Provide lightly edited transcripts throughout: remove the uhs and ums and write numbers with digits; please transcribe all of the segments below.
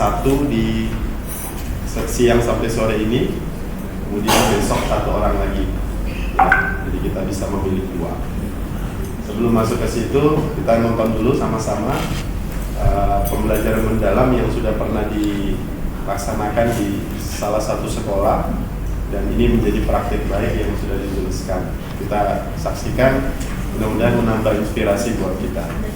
satu di siang sampai sore ini, kemudian besok 1 orang lagi. Jadi kita bisa memilih 2. Sebelum masuk ke situ, kita nonton dulu sama-sama pembelajaran mendalam yang sudah pernah dilaksanakan di salah satu sekolah, dan ini menjadi praktik baik yang sudah dituliskan. Kita saksikan, mudah-mudahan menambah inspirasi buat kita.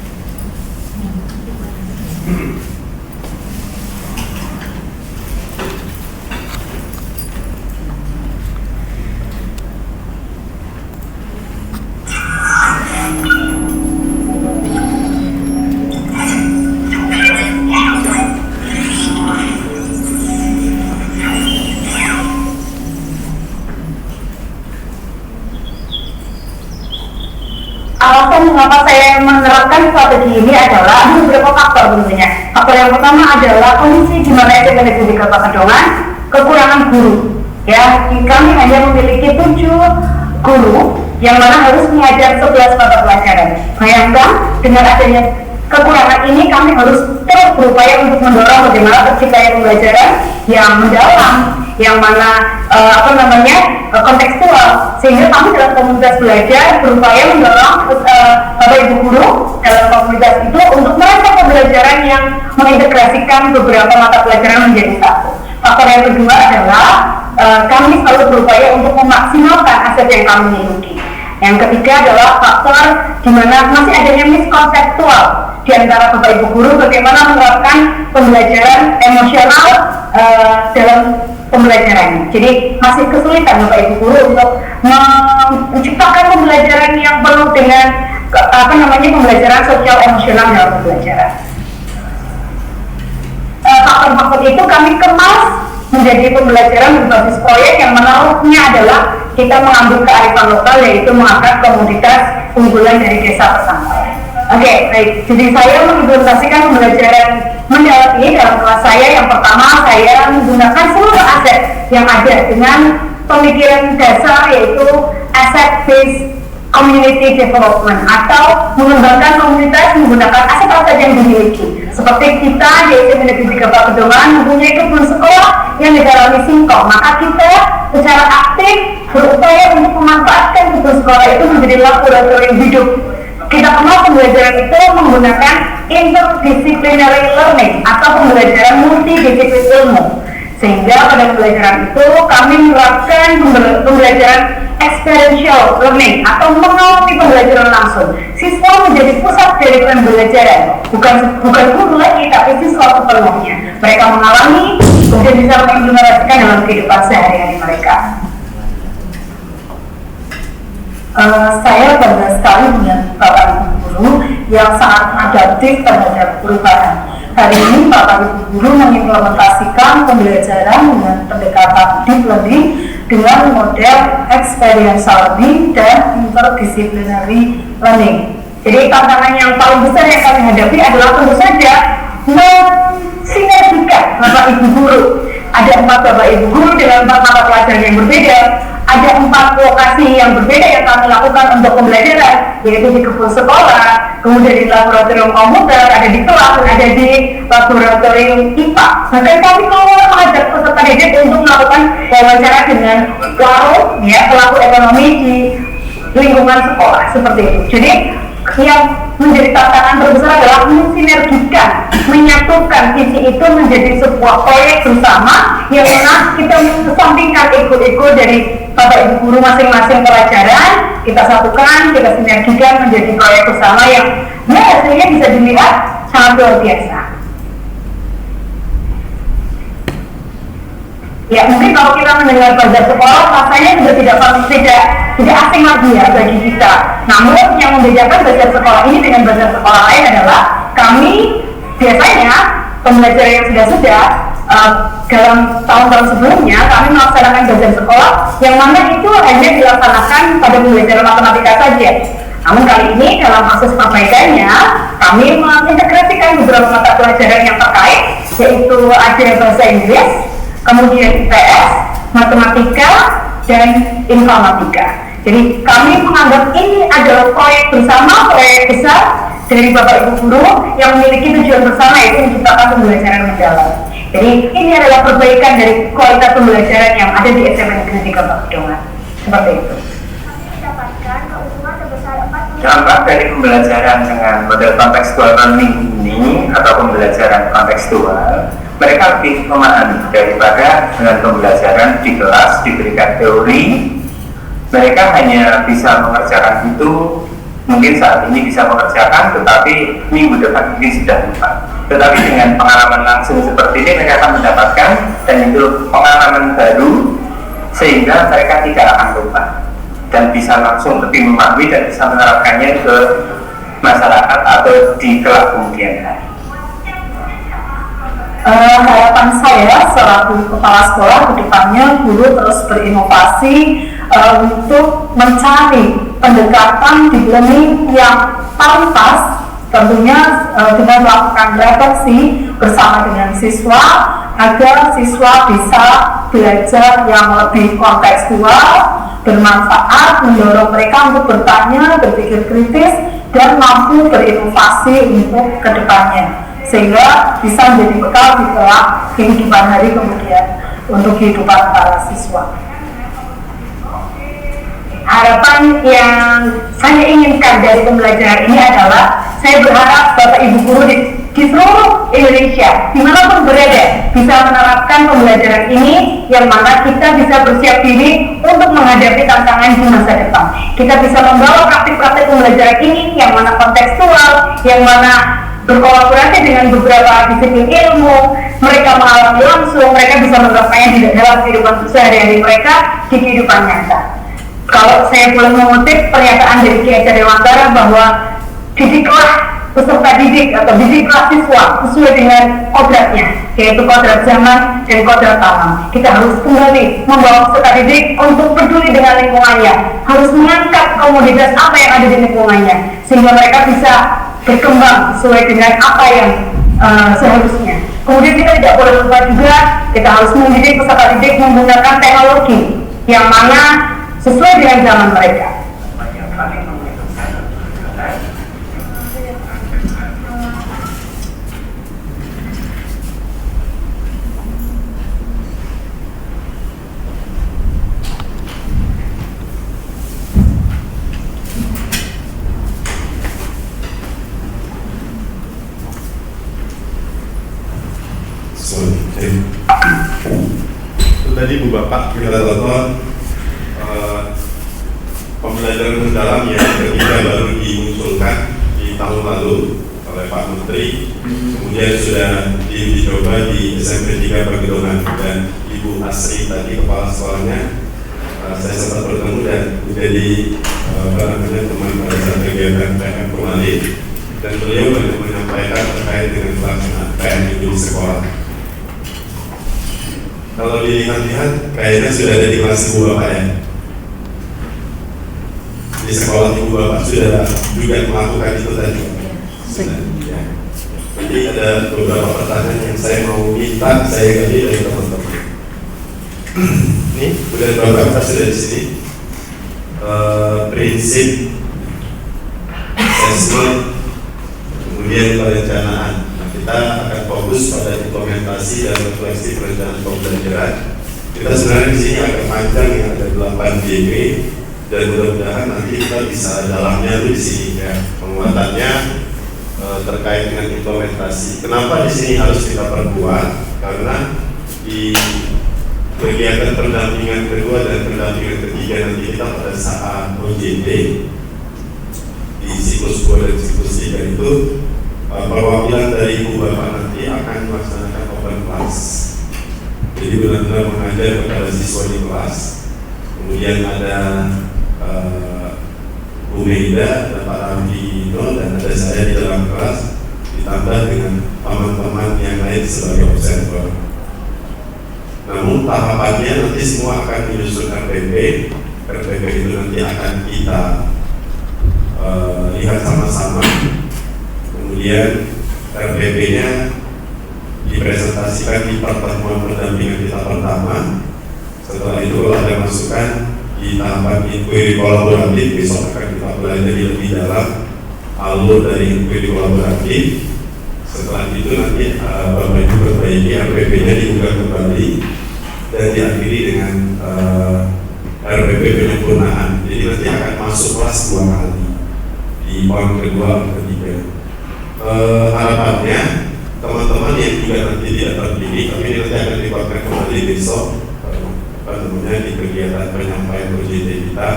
Alasan mengapa saya menerapkan strategi ini adalah beberapa faktor tentunya. Faktor yang pertama adalah kondisi di mana SMP Negeri 3 Pekalongan kekurangan guru. Ya, kami hanya memiliki 7 guru yang mana harus mengajar 11 mata pelajaran. Bayangkan dengan adanya kekurangan ini, kami harus terus berupaya untuk mendorong bagaimana terciptanya pembelajaran yang mendalam, yang mana kontekstual, sehingga kami dalam komunitas belajar berupaya mendorong Bapak Ibu guru dalam komunitas itu untuk merancang pembelajaran yang mengintegrasikan beberapa mata pelajaran menjadi satu. Faktor yang kedua adalah kami selalu berupaya untuk memaksimalkan aset yang kami miliki. Yang ketiga adalah faktor di mana masih adanya miskonseptual di antara Bapak Ibu guru bagaimana menerapkan pembelajaran emosional dalam pembelajarannya. Jadi masih kesulitan Bapak Ibu guru untuk menciptakan pembelajaran yang penuh dengan pembelajaran sosial emosional dalam pembelajaran. Faktor-faktor itu kami kemas menjadi pembelajaran berbasis proyek yang menaruhnya adalah kita mengambil kearifan lokal, yaitu mengangkat komoditas unggulan dari desa persampahan. Oke, baik. Jadi saya mengimplementasikan pembelajaran mendalam ini dalam kelas saya. Yang pertama, saya menggunakan seluruh aset yang ada dengan pemikiran dasar, yaitu asset-based community development, atau mengembangkan komunitas menggunakan aset-aset yang dimiliki. Seperti kita di SMP Negeri 3 Pekalongan mempunyai kebun sekolah yang didalami singkong, maka kita secara aktif berupaya untuk memanfaatkan kebun sekolah itu menjadi laboratorium hidup. Kita kenal pembelajaran itu menggunakan interdisciplinary learning atau pembelajaran multidisiplin ilmu, sehingga pada pembelajaran itu kami menerapkan pembelajaran experiential learning atau mengalami pembelajaran langsung. Siswa menjadi pusat dari pembelajaran, bukan guru lagi, tapi siswa sepenuhnya. Mereka mengalami kemudian bisa mengimplementasikan dalam kehidupan sehari-hari mereka. Saya bangga sekali melihat Bapak Ibu guru yang sangat adaptif terhadap perubahan. Hari ini Bapak Ibu guru mengimplementasikan pembelajaran dengan pendekatan deep learning dengan model experiential learning dan interdisciplinary learning. Jadi tantangan yang paling besar yang kami hadapi adalah tentu saja mensinergikan Bapak Ibu guru. Ada 4 Bapak Ibu guru dengan 4 mata pelajaran yang berbeda. Ada 4 lokasi yang berbeda yang kami lakukan untuk pembelajaran, yaitu di kebun sekolah, kemudian di laboratorium komputer, ada di kelas, ada di laboratorium IPA. Bahkan kami mengajak peserta didik untuk melakukan wawancara dengan pelaku ekonomi di lingkungan sekolah, seperti itu. Jadi yang menjadi tantangan terbesar adalah mensinergikan, menyatukan visi itu menjadi sebuah proyek bersama yang mana kita mengesampingkan ego-ego dari Bapak Ibu guru masing-masing pelajaran, kita satukan, kita sinergikan menjadi proyek bersama yang hasilnya bisa dilihat sangat luar biasa. Ya, mungkin kalau kita mendengar bazar sekolah, rasanya sudah tidak asing lagi ya bagi kita. Namun yang membedakan bazar sekolah ini dengan bazar sekolah lain adalah kami biasanya pembelajaran yang sudah dalam tahun-tahun sebelumnya kami melaksanakan bazar sekolah yang mana itu hanya dilaksanakan pada pembelajaran matematika saja. Namun kali ini dalam proses perbaikannya kami mengintegrasikan beberapa mata pelajaran yang terkait, yaitu ada bahasa Inggris, kemudian IPS, matematika, dan informatika. Jadi kami menganggap ini adalah proyek bersama, proyek besar dari Bapak Ibu guru yang memiliki tujuan bersama, yaitu menciptakan pembelajaran mendalam. Jadi ini adalah perbaikan dari kualitas pembelajaran yang ada di SMA Negeri 3 Pekalongan. Seperti itu. Dampak dari pembelajaran dengan model kontekstual learning ini atau pembelajaran kontekstual, mereka lebih memahami daripada dengan pembelajaran di kelas diberikan teori. Mereka hanya bisa mengerjakan itu, mungkin saat ini bisa mengerjakan, tetapi minggu depan mungkin sudah lupa. Tetapi dengan pengalaman langsung seperti ini mereka akan mendapatkan, dan itu pengalaman baru, sehingga mereka tidak akan lupa dan bisa langsung lebih memahami dan bisa menerapkannya ke masyarakat atau di kelak kemudian hari. Harapan saya selaku kepala sekolah ke depannya guru terus berinovasi untuk mencari pendekatan di learning yang paling pas, tentunya dengan melakukan refleksi bersama dengan siswa agar siswa bisa belajar yang lebih kontekstual, bermanfaat, mendorong mereka untuk bertanya, berpikir kritis, dan mampu berinovasi untuk kedepannya, sehingga bisa menjadi bekal di kelak kehidupan hari kemudian untuk kehidupan para siswa. Harapan yang saya inginkan dari pembelajaran ini adalah saya berharap Bapak Ibu guru di seluruh Indonesia dimanapun berada bisa menerapkan pembelajaran ini, yang mana kita bisa bersiap diri untuk menghadapi tantangan di masa depan. Kita bisa membawa praktik-praktik pembelajaran ini yang mana kontekstual, yang mana berkolaborasi dengan beberapa disiplin ilmu, mereka mengalami langsung, mereka bisa menerapkannya di dalam kehidupan sehari-hari mereka di kehidupan nyata. Kalau saya boleh mengutip pernyataan dari Ki Hajar Dewantara bahwa didiklah peserta didik atau didiklah siswa sesuai dengan kodratnya, yaitu kodrat zaman dan kodrat alam. Kita harus kembali membawa peserta didik untuk peduli dengan lingkungannya, harus mengangkat komoditas apa yang ada di lingkungannya, sehingga mereka bisa berkembang sesuai dengan apa yang seharusnya. Kemudian kita tidak boleh lupa juga, kita harus mendidik peserta didik menggunakan teknologi yang mana sesuai dengan zaman mereka. Tadi Bu Bapak kita tonton pembelajaran mendalam yang ketiga baru dimunculkan di tahun lalu oleh Pak Menteri, kemudian sudah dicoba di SMP 3 Pekalongan, dan Ibu Asri tadi kepala sekolahnya saya sempat bertemu dan menjadi teman pada saat kegiatan PM kemarin, dan beliau banyak menyampaikan terkait dengan pelaksanaan PM itu di sekolah. Kalau dilihat-lihat kayaknya sudah ada di kelas Ibu Bapak ya. Di sekolah Ibu Bapak sudah juga melakukan itu tadi. Ya. Jadi ada beberapa pertanyaan yang saya mau minta saya gali dari teman-teman. Ini udah beberapa sudah di sini. Prinsip assessment, kemudian perencanaan. Kita akan fokus pada implementasi dan refleksi perencanaan pembelajaran. Kita sebenarnya di sini agak panjang ya, ada 8 DP, dan mudah-mudahan nanti kita bisa dalamnya di sini ya, penguatannya terkait dengan implementasi. Kenapa di sini harus kita perkuat? Karena di kegiatan pendampingan kedua dan pendampingan ketiga nanti kita pada saat OJT di siklus 2 dan siklus 3 itu perwakilan dari Ibu Bapak nanti akan melaksanakan open class. Jadi benar-benar mengajar kepada siswa di kelas. Kemudian ada Bu Meida, ada Pak Ramdino, dan ada saya di dalam kelas, ditambah dengan teman-teman yang lain sebagai observer. Namun tahapannya nanti semua akan menyusun RPP. RPP itu nanti akan kita lihat sama-sama. Kemudian RPP-nya dipresentasikan di pertemuan pendampingan kita pertama. Setelah itu kalau ada masukan di tahapan inquiry kolaboratif, besok akan kita pelajari lebih dalam alur dari UPD kolaboratif. Setelah itu nanti Bapak Ibu perbaiki RPP-nya diunggah kembali dan diakhiri dengan RPP penyempurnaan. Jadi nanti akan masuk kelas 2 kali di poin kedua atau ketiga. Harapannya teman-teman yang juga nanti tidak terpilih, tapi nanti akan dikeluarkan kembali besok di kegiatan penyampaian proyek kita.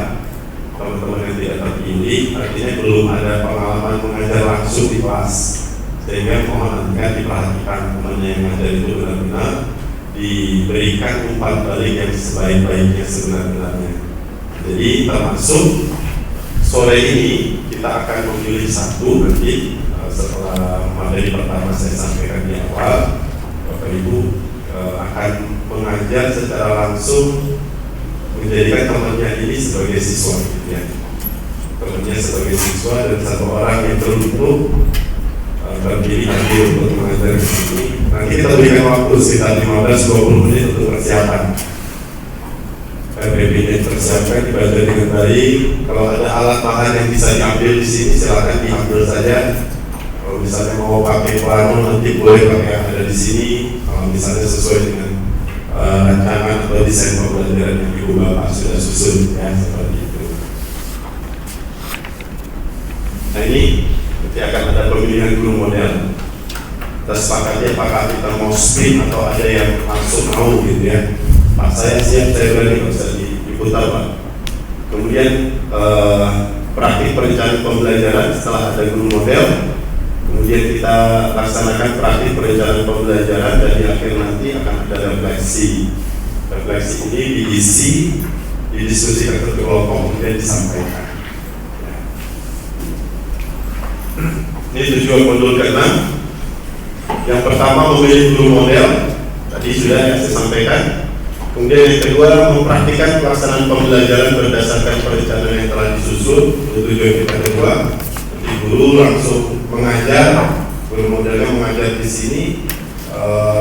Teman-teman yang tidak terpilih artinya belum ada pengalaman mengajar langsung di kelas, sehingga mohon nanti diperhatikan temannya yang ngajar itu benar-benar diberikan umpan balik yang sebaik-baiknya sebenar-benarnya. Jadi termasuk sore ini kita akan memilih satu nanti setelah materi pertama saya sampaikan di awal, Bapak Ibu akan mengajar secara langsung menjadikan temannya ini sebagai siswa, gitu ya. Temannya sebagai siswa dan satu orang yang beruntung terpilih nanti untuk mengajar di sini. Nanti kita berikan waktu sekitar 15-20 menit untuk persiapan. RPP-nya dipersiapkan, dibaca dengan baik. Kalau ada alat bahan yang bisa diambil di sini, silakan diambil saja. Kalau misalnya mau pakai plano, nanti boleh pakai yang ada di sini. Kalau misalnya sesuai dengan rancangan atau desain pembelajaran yang Ibu Bapak sudah susun, ya seperti itu. Nah ini nanti akan ada pemilihan guru model. Kita sepakatnya apakah kita mau sprint atau ada yang langsung mau gitu ya. Pak saya siap, saya berani, nggak usah diputar Pak. Kemudian praktik perencanaan pembelajaran setelah ada guru model. Kemudian kita laksanakan praktik perencanaan pembelajaran dan di akhir nanti akan ada refleksi. Refleksi ini diisi, didiskusikan ke kelompok, kemudian disampaikan. Ini tujuan modul ke-6. Yang pertama memilih guru model, tadi sudah saya sampaikan. Kemudian yang kedua mempraktikkan pelaksanaan pembelajaran berdasarkan perencanaan yang telah disusun. Itu tujuan kita kedua. Jadi guru langsung mengajar, guru modelnya mengajar di sini,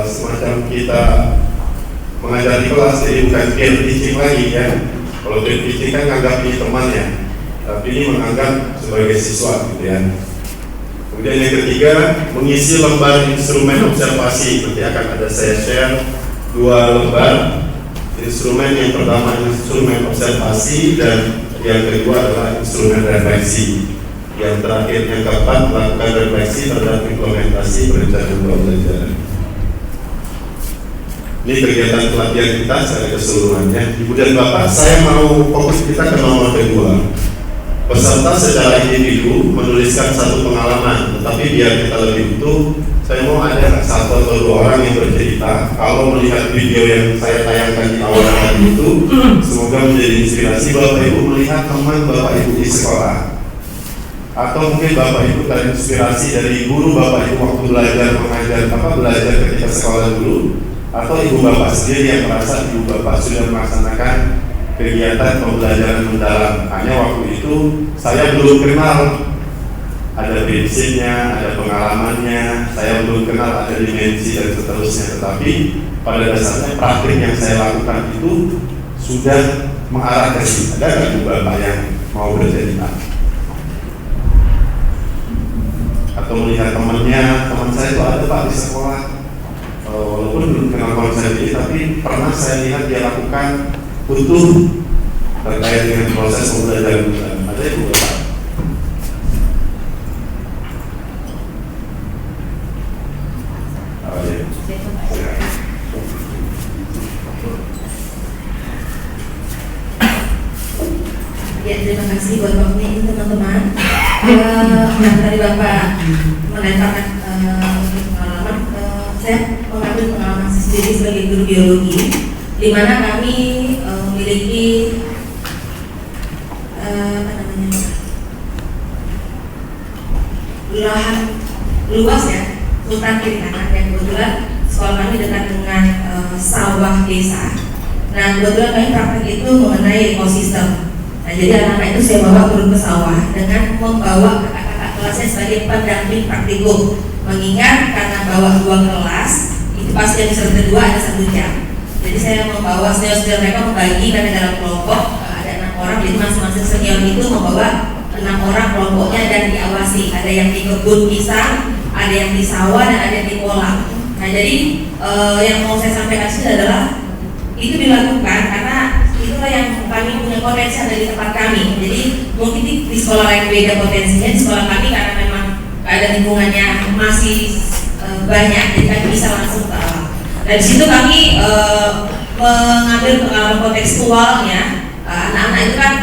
semacam kita mengajar di kelas, jadi bukan peer teaching lagi ya. Kalau peer teaching kan menganggap ini teman ya, tapi ini menganggap sebagai siswa gitu ya. Kemudian yang ketiga mengisi lembar instrumen observasi. Nanti akan ada saya share 2 lembar instrumen. Yang pertama instrumen observasi dan yang kedua adalah instrumen refleksi. Yang terakhir yang keempat melakukan refleksi terhadap implementasi perencanaan pembelajaran. Ini kegiatan pelatihan kita secara keseluruhannya. Ibu dan Bapak, saya mau fokus kita ke nomor kedua. Peserta secara individu menuliskan satu pengalaman, tetapi biar kita lebih utuh, saya mau ada 1 atau 2 orang yang bercerita. Kalau melihat video yang saya tayangkan di awal tadi itu, semoga menjadi inspirasi Bapak Ibu melihat teman Bapak Ibu di sekolah. Atau mungkin Bapak Ibu terinspirasi dari guru Bapak Ibu waktu belajar ketika sekolah dulu, atau Ibu Bapak sendiri yang merasa Ibu Bapak sudah melaksanakan kegiatan pembelajaran mendalam. Hanya waktu itu saya belum kenal ada prinsipnya, ada pengalamannya, saya belum kenal ada dimensi dan seterusnya. Tetapi pada dasarnya praktik yang saya lakukan itu sudah mengarah ke sini. Ada nggak Ibu Bapak yang mau bercerita? Atau melihat temannya, teman saya itu ada Pak di sekolah, walaupun belum kenal konsep ini, tapi pernah saya lihat dia lakukan utuh terkait dengan proses pembelajaran. Ada Ibu Bapak? Ya, terima kasih buat waktunya ini teman-teman. Tadi Bapak melemparkan pengalaman, saya mengambil pengalaman sendiri sebagai guru biologi, di mana kami memiliki lahan luas ya, hutan kiri kanan yang kebetulan sekolah kami dekat dengan sawah desa. Nah kebetulan kami praktek itu mengenai ekosistem. Nah jadi anak-anak itu saya bawa turun ke sawah dengan membawa kakak-kakak kelasnya sebagai pendamping praktikum. Mengingat karena bawa 2 kelas itu pasti yang episode kedua ada 1 jam. Jadi saya membawa senior-senior mereka membagi karena dalam kelompok ada 6 orang, jadi masing-masing senior itu membawa 6 6 orang kelompoknya dan diawasi. Ada yang di kebun pisang, ada yang di sawah, dan ada yang di kolam. Nah, jadi yang mau saya sampaikan sini adalah itu dilakukan karena itulah yang kami punya potensi ada di tempat kami. Jadi mungkin di sekolah lain beda potensinya, di sekolah kami karena memang keadaan lingkungannya masih banyak, jadi kami bisa langsung ke alam. Dan di situ kami mengambil pengalaman kontekstualnya. Anak-anak itu kan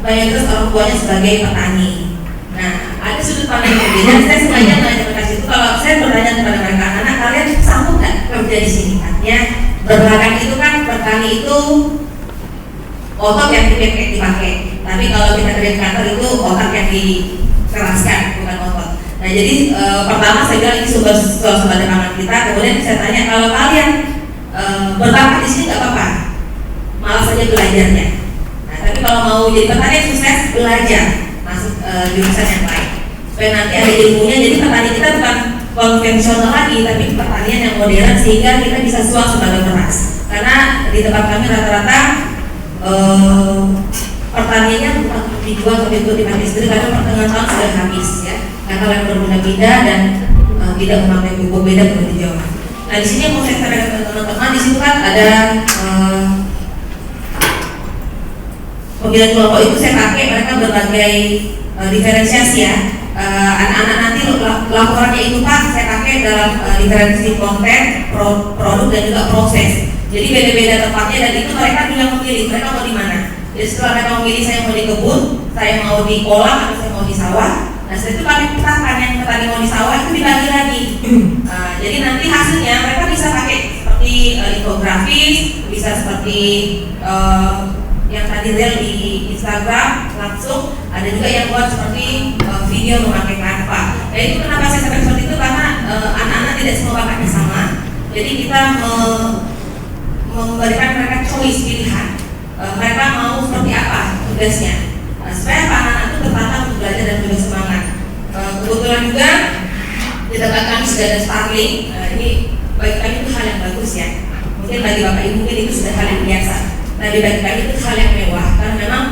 mayoritas orang tuanya sebagai petani. Nah, ada sudut pandang yang berbeda. Saya sengaja mengajar mereka situ. Kalau saya bertanya kepada mereka, anak kalian sanggup nggak kerja di sini? Artinya berladang itu kan petani itu otot yang dipakai. Tapi kalau kita kerja di kantor itu otak yang dikeraskan, bukan otot. Nah, jadi pertama saya bilang ini sumber rekaman kita. Kemudian saya tanya, kalau kalian berbakat di sini nggak apa-apa, malah saja belajarnya. Nah, tapi kalau mau jadi petani yang sukses, belajar masuk jurusan yang lain supaya nanti ada ilmunya. Jadi petani kita bukan konvensional lagi, tapi pertanian yang modern sehingga kita bisa suang sebagai beras. Karena di tempat kami rata-rata pertaniannya bukan dijual atau dipakai sendiri karena pertengahan tahun sudah habis ya. Karena yang berpindah-pindah dan tidak memakai pupuk beda perlu dijual. Nah, di sini mau saya sampaikan ke teman-teman, di situ kan ada pemilihan kelompok itu saya pakai mereka berbagai diferensiasi ya. Anak-anak nanti laporannya itu Pak saya pakai dalam diferensi konten, produk dan juga proses. Jadi beda-beda tempatnya dan itu mereka tinggal memilih mereka mau di mana. Jadi setelah mereka memilih saya mau di kebun, saya mau di kolam atau saya mau di sawah. Nah setelah itu kami petakan yang petani mau di sawah itu dibagi lagi. Jadi nanti hasilnya mereka bisa pakai seperti infografis, bisa seperti yang tadi real di Instagram langsung, ada juga yang buat seperti video memakai Canva. Nah itu kenapa saya sampai seperti itu karena anak-anak tidak semua bakatnya sama. Jadi kita memberikan mereka choice pilihan. Mereka mau seperti apa tugasnya. Supaya anak-anak itu tertantang untuk belajar dan juga semangat. Kebetulan juga di tempat kami sudah ada Starlink. Ini bagi kami itu hal yang bagus ya. Mungkin bagi bapak ibu mungkin itu sudah hal yang biasa. Nah di bagi kami itu hal yang mewah karena memang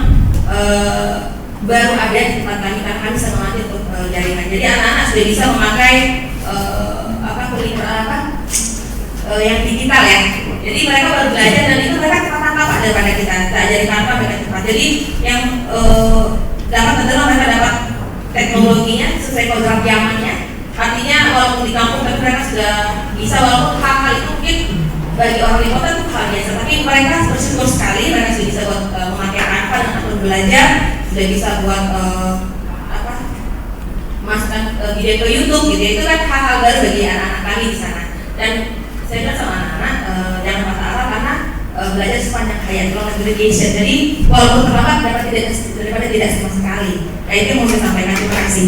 baru ada di tempat kami karena kami sama aja untuk jaringan. Jadi anak-anak sudah bisa memakai yang digital ya. Jadi mereka baru belajar dan itu mereka cepat tangkap daripada kita jadi tanpa mereka cepat. Jadi yang dapat adalah mereka dapat teknologinya sesuai program zamannya. Artinya walaupun di kampung tapi mereka sudah bisa, walaupun hal-hal itu mungkin bagi orang di kota itu hal biasa, tapi mereka bersyukur sekali mereka sudah bisa buat memakai Canva dan untuk belajar, sudah bisa buat masukkan video ke YouTube gitu. Itu kan hal-hal baru bagi anak-anak kami di sana. Dan saya bilang sama anak-anak jangan masalah karena belajar sepanjang hayat, long education. Jadi walaupun terlambat daripada tidak sama sekali. Nah itu yang mau saya sampaikan. Terima kasih.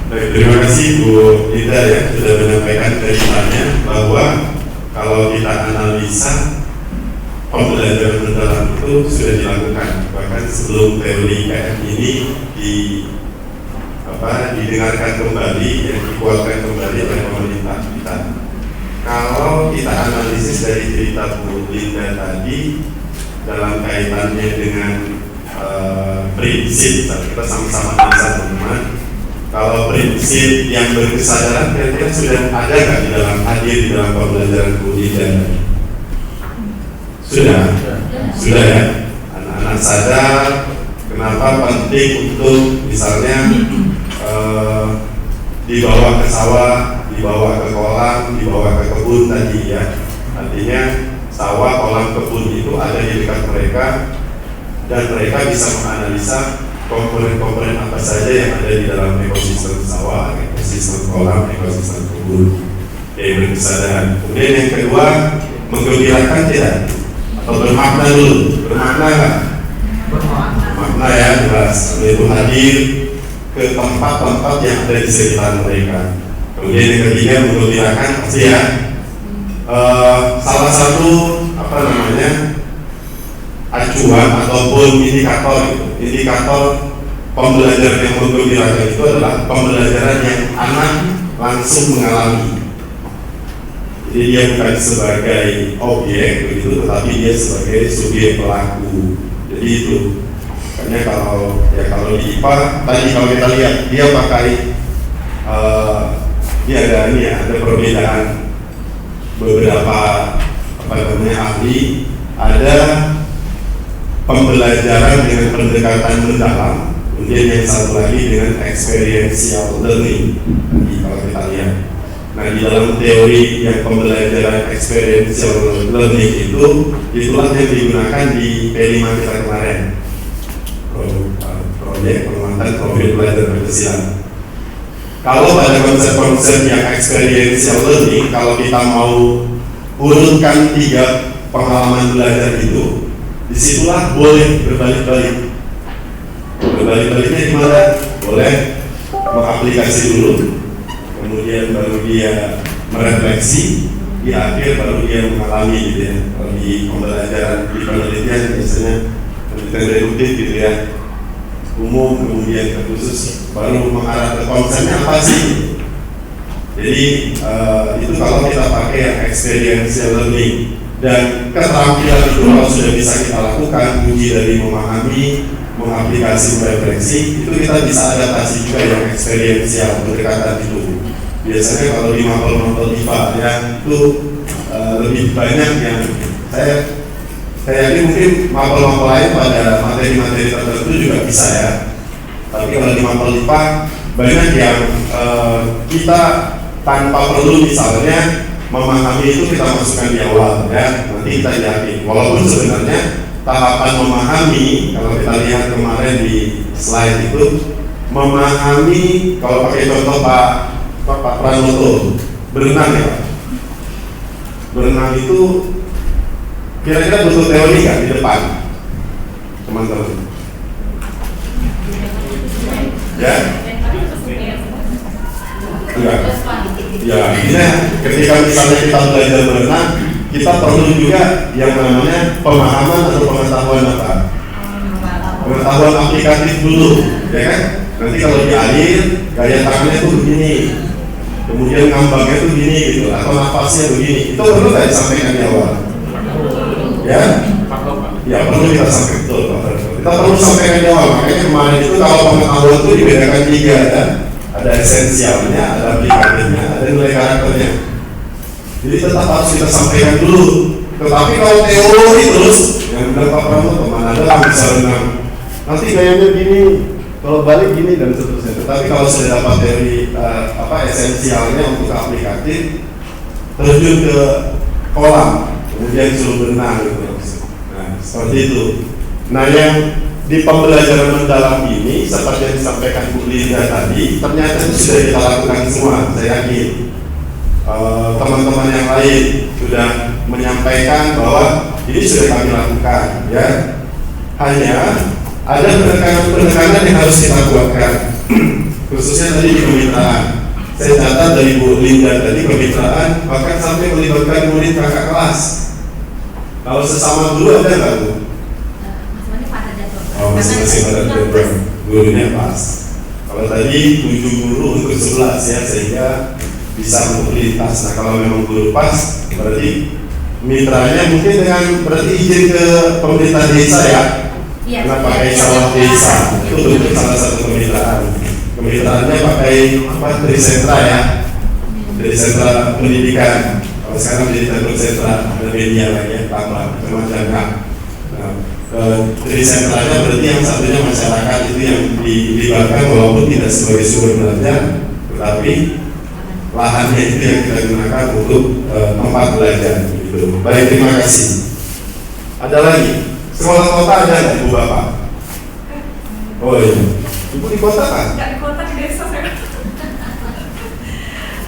Baik, terima kasih Bu Ida ya sudah menyampaikan ceritanya bahwa kalau kita analisa pembelajaran mendalam itu sudah dilakukan bahkan sebelum teori IKM ini didengarkan kembali dan dikuatkan kembali oleh pemerintah kita. Kalau kita analisis dari cerita Bu Linda tadi dalam kaitannya dengan prinsip, kita sama-sama bisa teman. Kalau prinsip yang berkesadaran kira-kira sudah ada nggak di dalam hadir di dalam pembelajaran Bu Linda? Sudah ya. Anak-anak sadar kenapa penting untuk misalnya dibawa ke sawah, dibawa ke kolam, dibawa ke kebun tadi ya. Artinya sawah, kolam, kebun itu ada di dekat mereka dan mereka bisa menganalisa komponen-komponen apa saja yang ada di dalam ekosistem sawah, ekosistem kolam, ekosistem kebun. Berkesadaran. Kemudian yang kedua, menggembirakan tidak? Atau bermakna dulu? Bermakna nggak? Bermakna ya, jelas. Yaitu hadir ke tempat-tempat yang ada di sekitar mereka. Kemudian yang ketiga, menggembirakan pasti ya. Salah satu acuan ataupun indikator pembelajaran yang menggembirakan itu adalah pembelajaran yang anak langsung mengalami. Jadi Jadi dia bukan sebagai objek begitu, tetapi dia sebagai subjek pelaku. Jadi itu. Makanya kalau di IPA tadi kalau kita lihat dia pakai dia ada perbedaan beberapa ahli, ada pembelajaran dengan pendekatan mendalam, kemudian yang satu lagi dengan experiential learning. Nanti kalau kita lihat, nah di dalam teori yang pembelajaran experiential learning itulah yang digunakan di P5 kita kemarin, proyek penguatan profil belajar berkelanjutan. Kalau pada konsep-konsep yang experiential learning, kalau kita mau urutkan 3 pengalaman belajar itu, disitulah boleh berbalik-balik. Berbalik-baliknya gimana? Boleh mengaplikasi dulu, kemudian baru dia merefleksi, di akhir baru dia mengalami gitu ya. Kalau di pembelajaran di penelitian biasanya penelitian deduktif gitu ya, umum kemudian ke khusus, baru mengarah ke konsepnya apa sih. Jadi itu kalau kita pakai yang experiential learning, dan keterampilan itu kalau sudah bisa kita lakukan, uji dari memahami, mengaplikasi, merefleksi, itu kita bisa adaptasi juga yang experiential pendekatan itu. Biasanya kalau di mapel-mapel IPA ya itu lebih banyak yang saya yakin mungkin mapel-mapel lain pada materi-materi tertentu juga bisa ya. Tapi kalau di mapel IPA banyak yang kita tanpa perlu misalnya memahami itu kita masukkan di awal ya, nanti kita yakin. Walaupun sebenarnya tahapan memahami, kalau kita lihat kemarin di slide itu, memahami kalau pakai contoh Pak Pranoto berenang ya Pak. Berenang itu kira-kira butuh teori nggak di depan teman-teman? Ya? Enggak. Ya, artinya ketika misalnya kita belajar berenang, kita perlu juga yang namanya pemahaman atau pengetahuan apa? Pengetahuan aplikatif dulu, ya kan? Nanti kalau di air, gaya tangannya tuh begini, kemudian ngambangnya tuh begini gitu, atau nafasnya begini. Itu perlu nggak disampaikan di awal? Ya? Ya perlu kita sampaikan betul. Kita perlu sampaikan di awal. Makanya kemarin itu kalau pengetahuan itu dibedakan 3 ya. Ada esensialnya, ada aplikatifnya, ada nilai karakternya. Jadi tetap harus kita sampaikan dulu. Tetapi kalau teori terus, yang bilang Pak Pramono kemana ada bisa renang, nanti gayanya gini, kalau balik gini dan seterusnya. Tetapi kalau sudah dapat teori esensialnya untuk aplikatif, terjun ke kolam, kemudian suruh berenang gitu. Nah seperti itu. Nah yang di pembelajaran mendalam ini seperti yang disampaikan Bu Linda tadi, ternyata itu sudah kita lakukan semua. Saya yakin teman-teman yang lain sudah menyampaikan bahwa ini sudah kami lakukan ya. Hanya ada penekanan yang harus kita buatkan khususnya tadi di kemitraan. Saya catat dari Bu Linda tadi, kemitraan bahkan sampai melibatkan murid kakak kelas. Kalau sesama guru ada nggak Bu? Oh, masing-masing pada program gurunya pas. Kalau tadi 7 guru untuk 11 ya, sehingga bisa untuk lintas. Nah kalau memang guru pas, berarti mitranya mungkin dengan berarti izin ke pemerintah desa ya. Karena pakai sawah desa itu bentuk salah satu kemitraan. Kemitraannya pakai Trisentra ya, Trisentra pendidikan. Kalau sekarang jadi Trisentra ada media lagi ya, tambah macam-macam. Trisentranya berarti yang satunya masyarakat itu yang dilibatkan walaupun tidak sebagai sumber belajar, tetapi lahannya itu yang kita gunakan untuk tempat belajar. Gitu. Baik, terima kasih. Ada lagi? Sekolah kota ada nggak Ibu Bapak? Oh iya. Ibu di kota kan? Nggak di kota, di desa saya.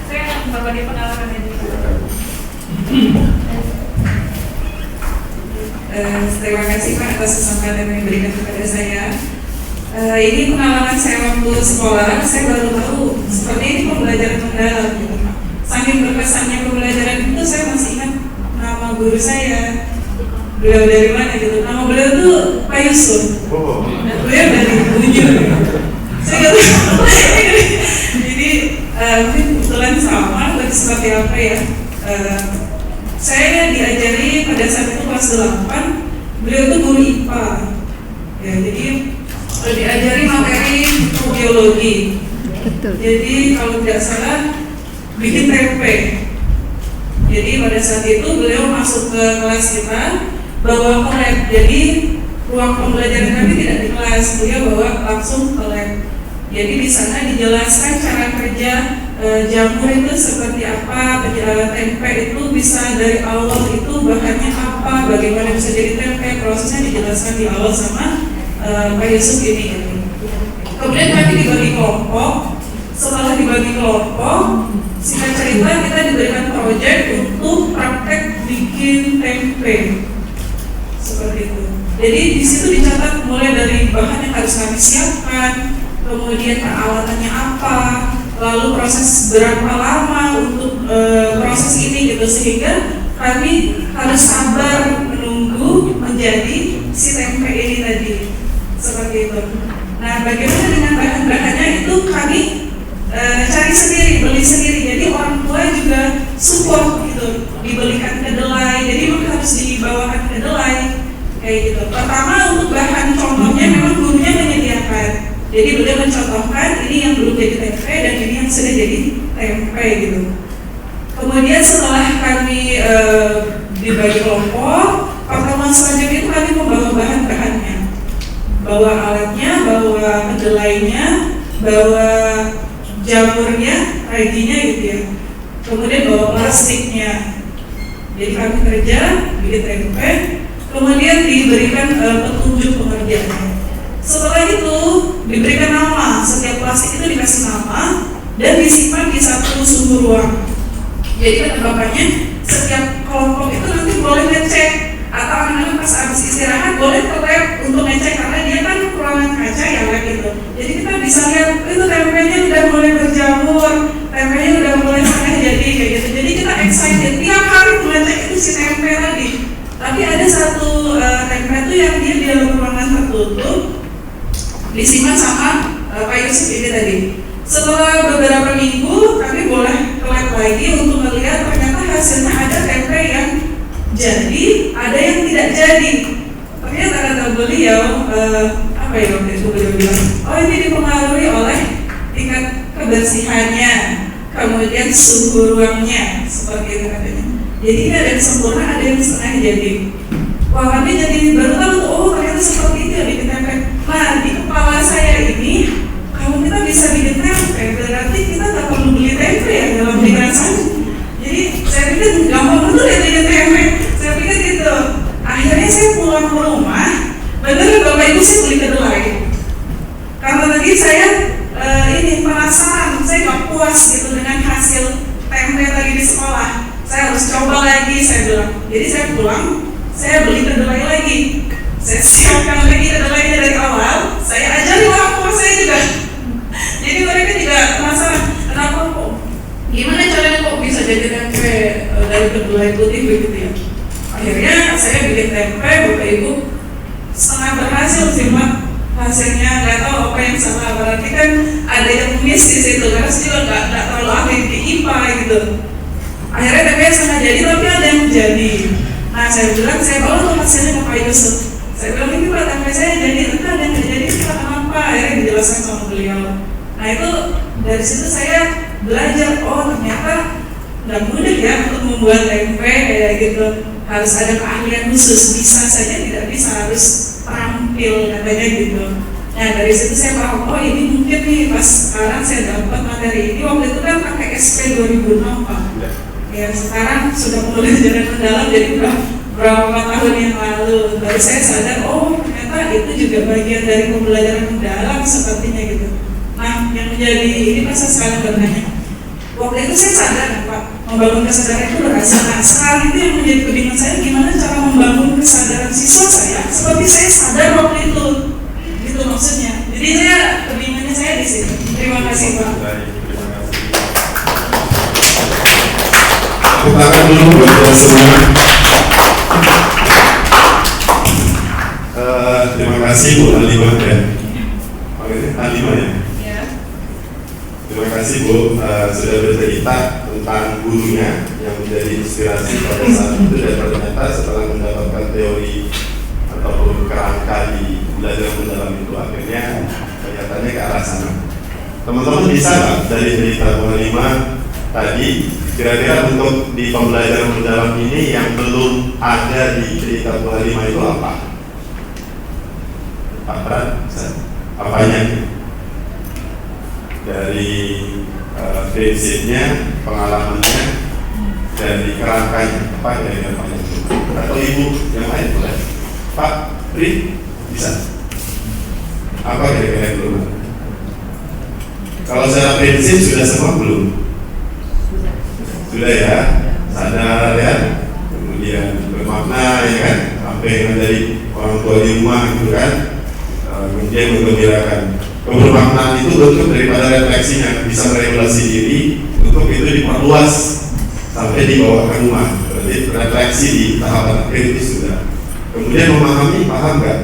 Saya berbagi pengalaman aja. Terima kasih Pak atas kesempatan yang diberikan kepada saya. Ini pengalaman saya waktu sekolah, saya baru tahu seperti ini pembelajaran mendalam. Saking berkesannya pembelajaran itu, saya masih ingat nama guru saya. Beliau dari mana gitu? Nama beliau tuh Pak Yusuf. Dan beliau dari Bunjur. Saya nggak tahu. Jadi mungkin kebetulan sama, tapi seperti apa ya? Saya diajari pada saat itu kelas 8, beliau itu guru IPA. Ya, jadi diajari materi biologi. Jadi kalau tidak salah bikin tempe. Jadi pada saat itu beliau masuk ke kelas kita, bawa ke lab. Jadi ruang pembelajaran kami tidak di kelas, beliau bawa langsung ke lab. Jadi di sana dijelaskan cara kerja jamur itu seperti apa, tempe itu bisa dari awal itu bahannya apa, bagaimana bisa jadi tempe, prosesnya dijelaskan di awal sama Pak Yusuf ini. Kemudian kami dibagi kelompok. Setelah dibagi kelompok, singkat cerita kita diberikan proyek untuk praktek bikin tempe seperti itu. Jadi di situ dicatat mulai dari bahan yang harus kami siapkan, kemudian peralatannya apa, lalu proses berapa lama untuk proses ini gitu, sehingga kami harus sabar menunggu menjadi si tempe ini tadi seperti itu. Nah, bagaimana dengan bahan-bahannya itu kami cari sendiri, beli sendiri. Jadi orang tua juga support gitu, dibelikan kedelai. Jadi memang harus dibawakan kedelai kayak gitu. Pertama untuk bahan contohnya memang gurunya menyediakan. Jadi beliau mencontohkan ini yang belum jadi tempe dan ini yang sudah jadi tempe gitu. Kemudian setelah kami dibagi kelompok, pertemuan selanjutnya itu kami membawa bahan-bahannya, bawa alatnya, bawa kedelainya, bawa jamurnya, raginya gitu ya. Kemudian bawa plastiknya. Jadi kami kerja bikin tempe, kemudian diberikan petunjuk pengerjaannya. Setelah itu diberikan nama, setiap plastik itu dikasih nama dan disimpan di satu sumber ruang. Jadi kata bapaknya, setiap kelompok itu nanti boleh ngecek, atau anak-anak pas habis istirahat boleh ke lab untuk ngecek, karena dia kan kekurangan kaca ya lab itu. Jadi kita bisa lihat itu tempenya udah mulai berjamur, tempenya udah mulai setengah jadi kayak gitu. Jadi kita excited tiap hari ngecek itu si tempe tadi. Tapi ada satu tempe itu yang dia di dalam ruangan tertutup, disimpan sama Pak Yusuf ini tadi. Setelah beberapa minggu kami boleh ke lab lagi untuk melihat ternyata hasilnya ada tempe yang jadi, ada yang tidak jadi. Ternyata kata beliau, apa ya waktu itu beliau bilang, oh ini dipengaruhi oleh tingkat kebersihannya, kemudian suhu ruangnya, seperti itu katanya. Jadi ada yang sempurna, ada yang setengah jadi. Wah, kami jadi baru tahu tuh, oh ternyata seperti itu ya bikin tempe. Nah, di kepala saya ini, kalau kita bisa bikin tempe, berarti kita tak perlu beli tempe ya dalam pikiran saya. Jadi saya pikir gampang betul ya bikin tempe. Saya pikir gitu. Akhirnya saya pulang ke rumah, bener bapak ibu saya beli kedelai. Karena tadi saya ini penasaran, saya nggak puas gitu dengan hasil tempe tadi di sekolah. Saya harus coba lagi, saya bilang. Jadi saya pulang, saya beli kedelai lagi. Saya siapkan lagi kedelainya dari awal. Saya ajari orang tua saya juga. Jadi mereka juga penasaran, kenapa kok? Gimana caranya kok bisa jadi tempe dari kedelai putih begitu ya? Akhirnya saya bikin tempe, bapak ibu setengah berhasil sih Pak. Hasilnya nggak tahu apa yang salah, berarti kan ada yang miss di situ karena saya juga nggak terlalu ahli di IPA gitu. Akhirnya tempe setengah jadi tapi ada yang jadi. Nah saya bilang saya bawa tuh hasilnya ke Pak Yusuf. Saya bilang ini Pak tempe saya jadi, entah ada yang nggak jadi kenapa? Akhirnya dijelaskan sama beliau. Nah itu dari situ saya belajar, oh ternyata nggak mudah ya untuk membuat tempe kayak gitu. Harus ada keahlian khusus, bisa saja tidak bisa, harus terampil katanya gitu. Nah dari situ saya paham, oh ini mungkin nih pas sekarang saya dapat materi ini. Waktu itu kan pakai SP 2006 Pak. Ya sekarang sudah pembelajaran mendalam, jadi berapa tahun yang lalu baru saya sadar, oh ternyata itu juga bagian dari pembelajaran mendalam sepertinya gitu. Nah yang menjadi ini pas saya sekarang bertanya, waktu itu saya sadar Pak, membangun kesadaran itu berhasil. Nah sekarang itu yang menjadi kebingungan saya, gimana cara membangun kesadaran siswa saya seperti saya sadar waktu itu, gitu maksudnya. Jadi saya kebingungannya saya di sini. Terima kasih Pak. Kita dulu buat semua. Terima kasih Bu Halimah ya. Halimah ya. Terima kasih Bu, sudah bercerita tentang gurunya yang menjadi inspirasi pada saat itu, dan ternyata setelah mendapatkan teori ataupun kerangka di belajar mendalam itu akhirnya kelihatannya ke arah sana. Teman-teman bisa nggak dari cerita Bu Halimah tadi, kira-kira untuk di pembelajaran mendalam ini yang belum ada di cerita Bu Halimah itu apa? Pak Pran, apanya? Dari prinsipnya, pengalamannya, dari kerangkanya, apa kira-kira Pak? Atau Ibu yang lain boleh? Pak Pri, bisa? Apa kira-kira yang belum? Kalau secara prinsip sudah semua belum? Sudah ya, sadar ya, kemudian bermakna ya kan, sampai menjadi orang tua di rumah gitu kan, kemudian menggembirakan. Kebermaknaan itu bentuk daripada refleksinya, bisa meregulasi diri untuk itu diperluas sampai dibawa ke rumah. Berarti refleksi di tahapan akhir itu sudah. Kemudian memahami, paham nggak?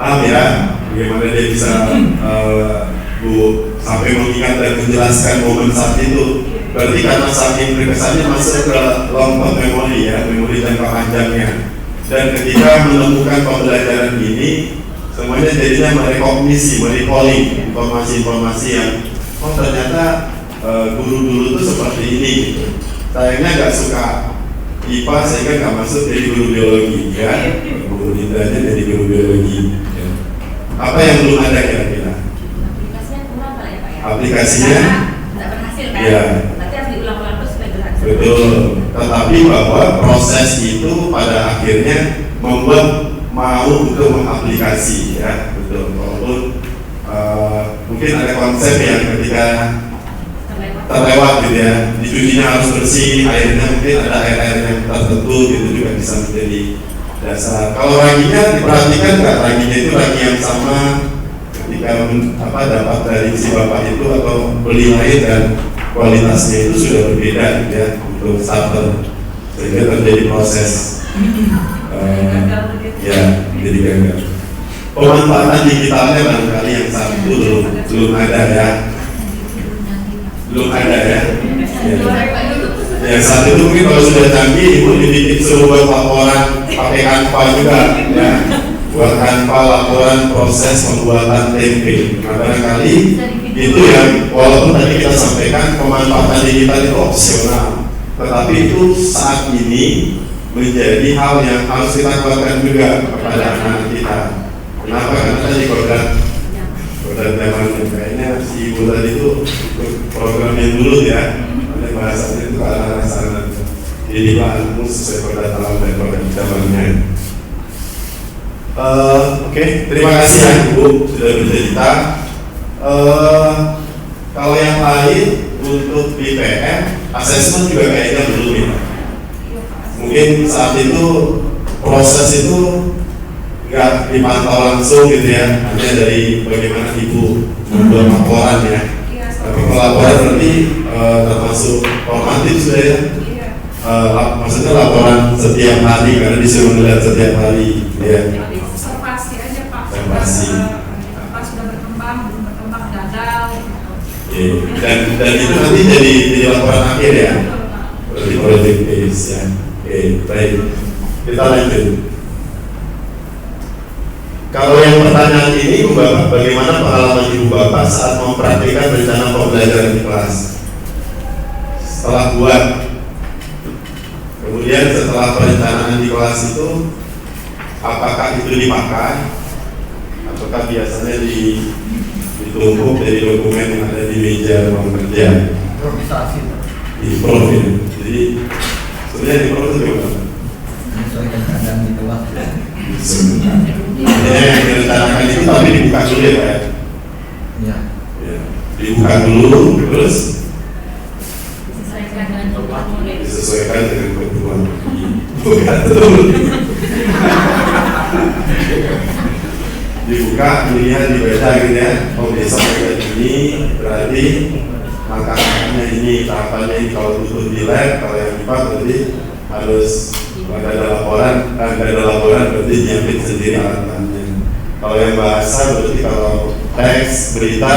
Paham ya, bagaimana dia bisa Bu sampai mengingat dan menjelaskan momen saat itu. Berarti karena saking berkesannya masuk ke long-term memori ya, memori jangka panjangnya. Dan ketika menemukan pembelajaran ini, semuanya jadinya merekognisi, merecalling informasi-informasi yang oh ternyata guru-guru itu seperti ini gitu. Sayangnya nggak suka IPA sehingga nggak masuk jadi guru biologi ya. Guru Indranya jadi guru biologi ya. Apa yang belum ada kira-kira? Aplikasinya kurang kali ya Pak ya? Aplikasinya? Nggak berhasil kan? Ya. Berarti harus diulang-ulang terus supaya berhasil. Betul, tetapi bahwa proses itu pada akhirnya membuat mau untuk mengaplikasi ya, betul. Walaupun mungkin ada konsep yang ketika terlewat gitu ya, dicucinya harus bersih, airnya mungkin ada air-air yang tertentu gitu juga bisa menjadi dasar. Kalau raginya diperhatikan nggak, raginya itu ragi yang sama ketika dapat dari si bapak itu atau beli air dan kualitasnya itu sudah berbeda gitu ya untuk starter, sehingga terjadi proses ya jadi gagal. Pemanfaatan digitalnya barangkali yang saat itu belum ada ya, belum ada ya. Ya saat itu mungkin kalau sudah canggih, Ibu dibikin suruh buat laporan pakai Canva juga ya, buat Canva laporan proses pembuatan tempe. Nah barangkali itu yang walaupun tadi kita sampaikan pemanfaatan digital itu opsional, tetapi itu saat ini menjadi hal yang harus kita lakukan juga kepada anak kita. Kenapa? Karena tadi kodrat zaman kayaknya si Ibu tadi itu program yang dulu ya, ada bahasanya itu ke arah sana. Jadi bahanmu sesuai kodrat alam dan kodrat zamannya. Oke, terima kasih ya Ibu sudah bercerita. Kalau yang lain untuk BPM, asesmen juga kayaknya belum ya. Mungkin saat itu proses itu nggak dipantau langsung gitu ya, hanya dari bagaimana Ibu membuat laporan ya. Tapi kalau laporan berarti termasuk formatif sudah ya. Maksudnya laporan setiap hari karena disuruh melihat setiap hari ya. Observasi aja Pak. Observasi. Pas sudah berkembang, belum berkembang gagal. Dan itu nanti jadi laporan akhir ya. Berarti project base ya. Oke, baik. Kita lanjut. Kalau yang pertanyaan ini, Bu Bapak, bagaimana pengalaman Ibu Bapak saat mempraktikkan rencana pembelajaran di kelas? Setelah buat, kemudian setelah perencanaan di kelas itu, apakah itu dipakai? Ataukah biasanya ditumpuk dari dokumen yang ada di meja ruang kerja? Improvisasi. Improv. Jadi sebenarnya improv itu gimana? Menyesuaikan keadaan di kelas. Yang direncanakan itu tapi dibuka dulu ya Pak ya? Iya. Ya. Dibuka dulu, terus Disesuaikan dengan kebutuhan murid. disesuaikan dengan kebutuhan. Buka dulu. Dibuka, dilihat, dibaca gitu ya. Oh besok kayak ini, berarti langkah-langkahnya ini, tahapannya ini. Kalau butuh di lab, kalau yang IPA berarti harus ada laporan berarti nyiapin sendiri alat-alatnya. Kalau yang bahasa berarti kalau teks, berita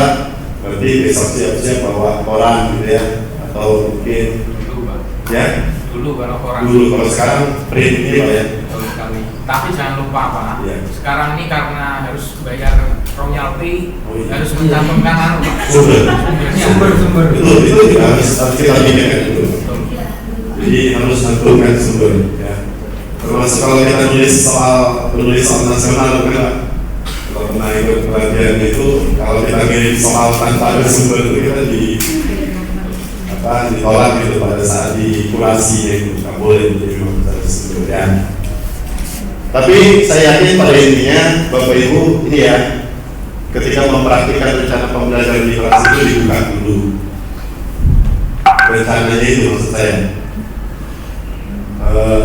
Berarti besok siap-siap bawa koran gitu ya, atau mungkin dulu Pak. ya Dulu kalau koran. dulu, kalau sekarang print ini Pak ya. Betul sekali. Tapi jangan lupa Pak, Iya. sekarang ini karena harus bayar royalti, Oh, iya. harus mencantumkan Pak. Sumbernya. Sumber. Itu juga harus kita pikirkan itu. Betul. Jadi harus tentukan sumber ya. Termasuk kalau kita menulis soal nasional kan, kalau pernah ikut pelatihan itu, kalau kita kirim soal tanpa ada sumber itu kita ditolak gitu pada saat dikurasi ya, itu nggak boleh jadi ada sumber ya. Tapi saya yakin pada intinya Bapak Ibu ini ya, ketika mempraktikkan rencana pembelajaran di kelas itu dibuka dulu rencananya itu, maksud saya.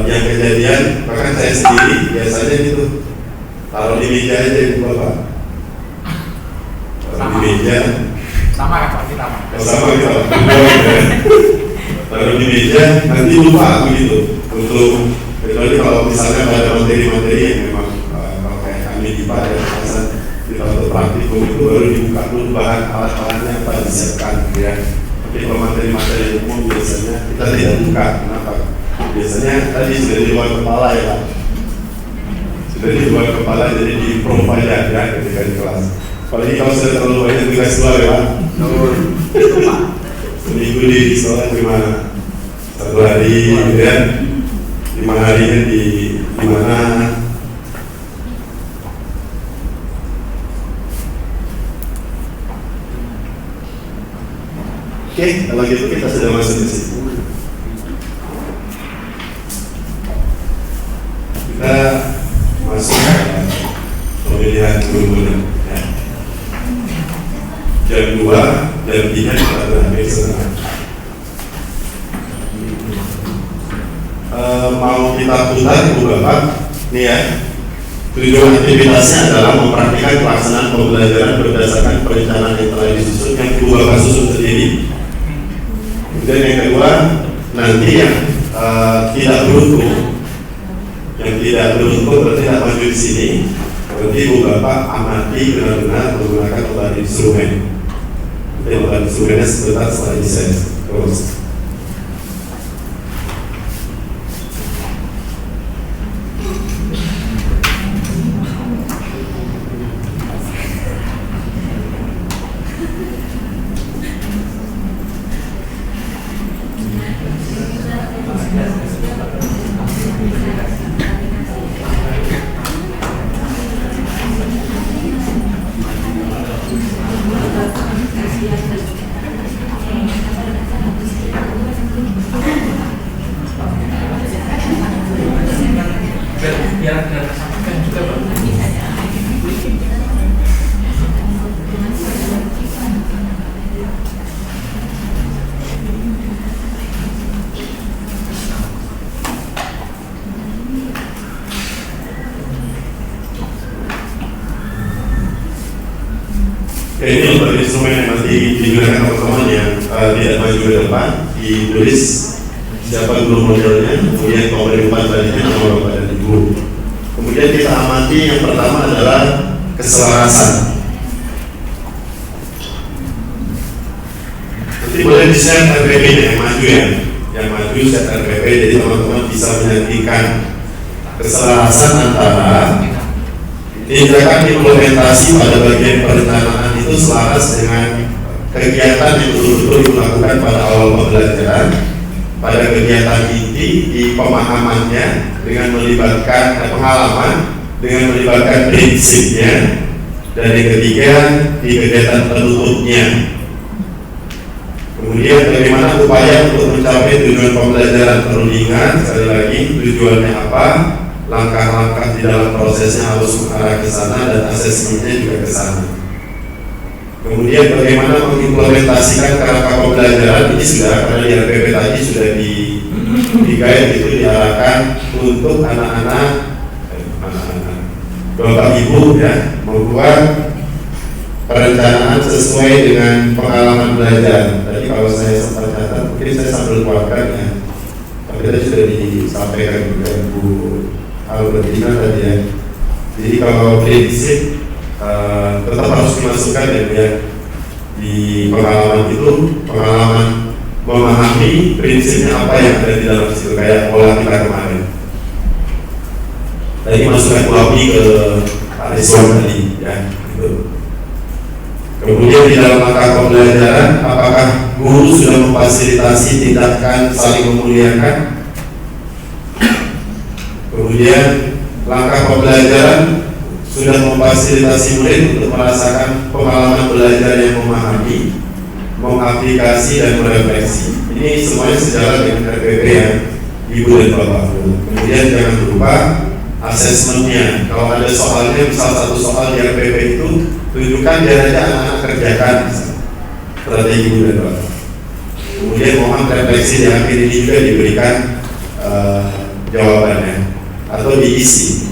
Yang kejadian bahkan saya sendiri biasanya gitu, taruh di meja aja itu Bapak, taruh di meja Sama kan Pak kita Pak. sama gitu, taruh di meja nanti lupa begitu. Untuk kecuali kalau misalnya ada materi-materi yang memang kalau kayak kami di Pak ya, kita untuk praktikum itu baru dibuka dulu bahan alat-alatnya apa disiapkan ya. Tapi kalau materi-materi umum biasanya kita tidak buka. Kenapa? Biasanya tadi sudah di luar kepala ya Pak, sudah di luar kepala, jadi di provide ya ketika di kelas. Apalagi kalau sudah terlalu banyak tugas luar ya Pak, seminggu di sekolah gimana, 1 hari gitu ya, 5 harinya di mana. Oke, kalau gitu kita sudah masuk ke situ. Kita masuk ke pemilihan guru-guru ya. Jam 2, jam 3 kita berakhir setengah. Mau kita putar Ibu Bapak nih ya. Tujuan aktivitasnya adalah mempraktikkan pelaksanaan pembelajaran berdasarkan perencanaan yang telah disusun, yang Ibu Bapak susun sendiri. Kemudian yang kedua, nanti yang tidak beruntung berarti tidak maju di sini. Berarti Ibu Bapak amati benar-benar menggunakan obat instrumen. Nanti obat instrumennya sebentar setelah ini saya terus. Biar tersampaikan juga Pak. Ini untuk instrumen yang nanti digunakan teman-teman yang tidak maju ke depan, ditulis siapa guru modelnya, kemudian pemberitahuan tadinya nama Bapak dan Ibu. Kemudian kita amati yang pertama adalah keselarasan. Nanti boleh di-share RPP yang maju ya, yang maju share RPP, jadi teman-teman bisa menyaksikan keselarasan antara tindakan implementasi pada bagian perencanaan itu selaras dengan kegiatan yang betul-betul dilakukan pada awal pembelajaran, pada kegiatan inti di pemahamannya dengan melibatkan pengalaman, dengan melibatkan prinsipnya, dan yang ketiga di kegiatan penutupnya. Kemudian bagaimana upaya untuk mencapai tujuan pembelajaran, perlu diingat sekali lagi tujuannya apa, langkah-langkah di dalam prosesnya harus mengarah ke sana dan asesmennya juga ke sana. Kemudian bagaimana mengimplementasikan kerangka pembelajaran ini sudah, karena di RPP tadi sudah di-guide itu diarahkan untuk anak-anak Bapak Ibu ya, membuat perencanaan sesuai dengan pengalaman belajar. Tadi kalau saya sempat catat, mungkin saya sambil keluarkan ya, tapi tadi sudah disampaikan juga Bu Albertina tadi ya. Jadi kalau prinsip tetap harus dimasukkan ya, Di pengalaman itu, pengalaman memahami prinsipnya apa yang ada di dalam situ, kayak pola kita kemarin. Tadi masukkan kuapi ke Pak Rizwan tadi, ya, gitu. Kemudian di dalam langkah pembelajaran, apakah guru sudah memfasilitasi tindakan saling memuliakan? Kemudian langkah pembelajaran sudah memfasilitasi murid untuk merasakan pengalaman belajar yang memahami, mengaplikasi dan merefleksi. Ini semuanya sejalan dengan RPP yang Ibu dan Bapak. Kemudian jangan lupa asesmennya. Kalau ada soalnya, misal satu soal di RPP itu, tunjukkan biar aja anak-anak kerjakan strategi Ibu dan Bapak. Kemudian mohon refleksi di akhir ini juga diberikan jawabannya atau diisi.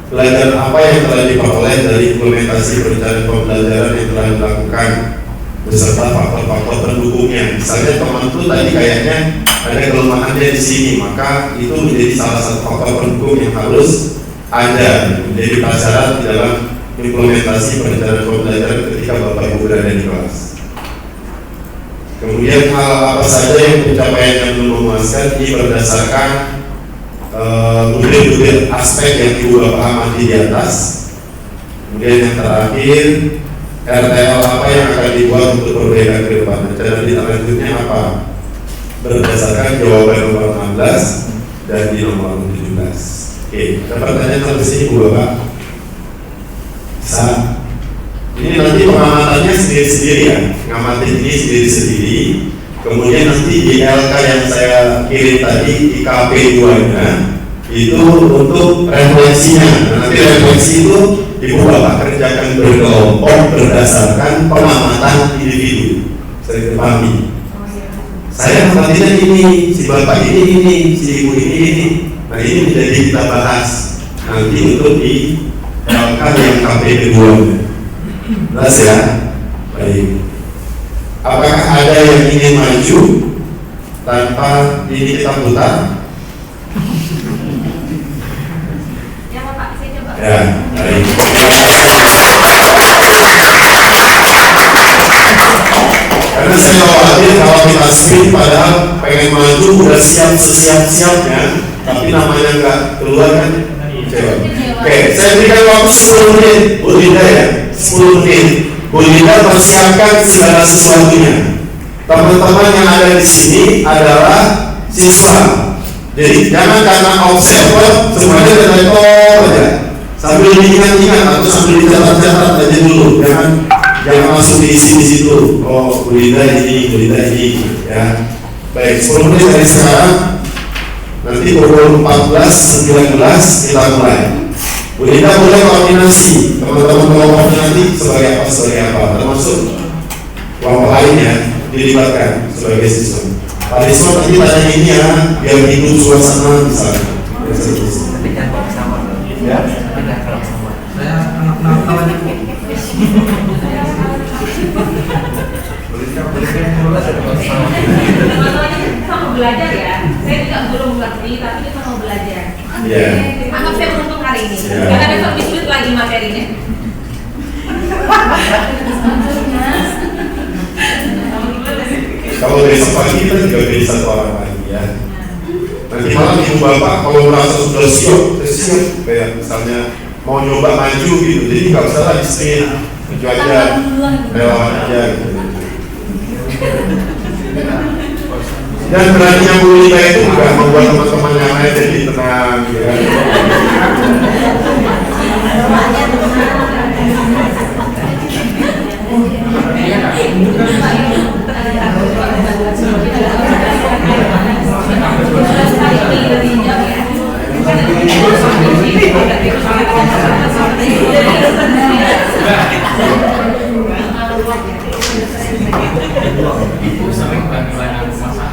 Pelajaran apa yang telah diperoleh dari implementasi perencanaan pembelajaran yang telah dilakukan beserta faktor-faktor pendukungnya. Misalnya teman itu tadi kayaknya ada kelemahannya di sini, maka itu menjadi salah satu faktor pendukung yang harus ada menjadi pelajaran di dalam implementasi perencanaan pembelajaran ketika Bapak Ibu berada di kelas. Kemudian hal apa saja yang pencapaiannya belum memuaskan, ini berdasarkan butir-butir aspek yang Ibu Bapak amati di atas. Kemudian yang terakhir, RTL apa yang akan dibuat untuk perbaikan ke depan. Rencana ditindaklanjutnya apa? Berdasarkan jawaban nomor 16 dan di nomor 17. Oke, ada pertanyaan sampai sini Ibu Bapak? Bisa? Ini nanti pengamatannya sendiri-sendiri ya, ngamatin ini sendiri-sendiri. Kemudian nanti di LK yang saya kirim tadi, di KP2-nya itu untuk refleksinya. Nanti refleksi itu Ibu Bapak kerjakan berkelompok berdasarkan pengamatan individu. Saya dipahami. Saya ngamatinya ini, si Bapak ini, si Ibu ini. Nah ini menjadi kita bahas nanti untuk di LK yang KP2-nya. Jelas ya? Baik. Apakah ada yang ingin maju tanpa ini kita putar? Ya Pak, saya coba. Ya, baik. Karena saya khawatir kalau kita screen padahal pengen maju udah siap-siapnya, tapi namanya nggak keluar kan? Coba. Oke, saya berikan waktu 10 menit, Bu Linda ya, 10 menit. Bu Linda persiapkan segala sesuatunya. Teman-teman yang ada di sini adalah siswa. Jadi jangan karena observer semuanya rektor aja. Sambil diingat-ingat atau sambil dicatat-catat aja dulu. Jangan langsung diisi di situ. Oh, Bu Linda ini, ya. Baik, 10 menit dari sekarang. Nanti pukul 14.19 kita mulai. Bu Linda boleh koordinasi teman-teman kelompoknya nanti sebagai apa, termasuk kelompok lainnya dilibatkan sebagai siswa. Pak Risma nanti tanya ini ya, biar hidup suasana misalnya. Tapi jangan kalau sama. Ya. Tapi jangan kalau sama. Saya anak kawan itu. Kita mau belajar ya. Saya juga belum ngerti, tapi kita mau belajar. Iya. Anggap saya beruntung hari ini. Iya. Karena besok disebut lagi materinya. Kalau besok pagi kita juga beri satu orang lagi ya. Nanti malam Ibu Bapak kalau merasa sudah siap, kayak misalnya mau nyoba maju gitu, jadi nggak usah lagi screen, maju aja, relawan aja gitu. Dan beraninya Bu Linda itu juga membuat teman-teman yang lain jadi tenang ya. Ibu sering bantu-bantu masak.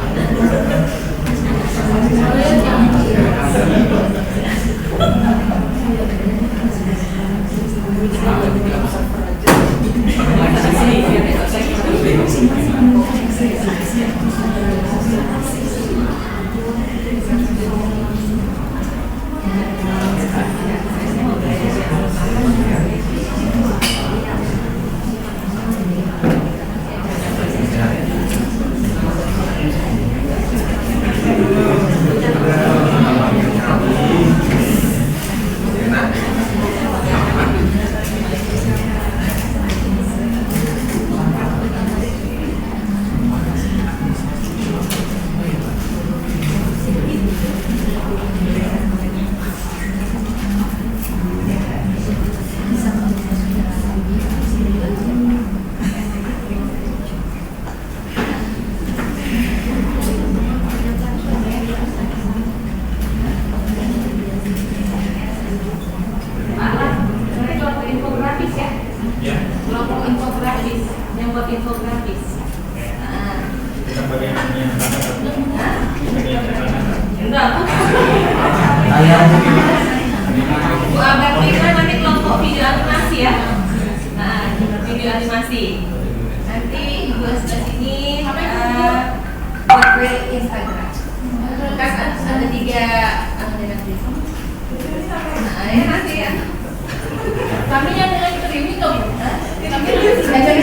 bagian yang Enggak. Saya Bu Abang kita nanti kelompok video animasi ya. Nah, video animasi. Nanti Ibu sebelah sini buat reel Instagram. Kan ada 3 nanti. Nah, ya nanti ya. Kami yang dengan streaming dong. Kami ngajak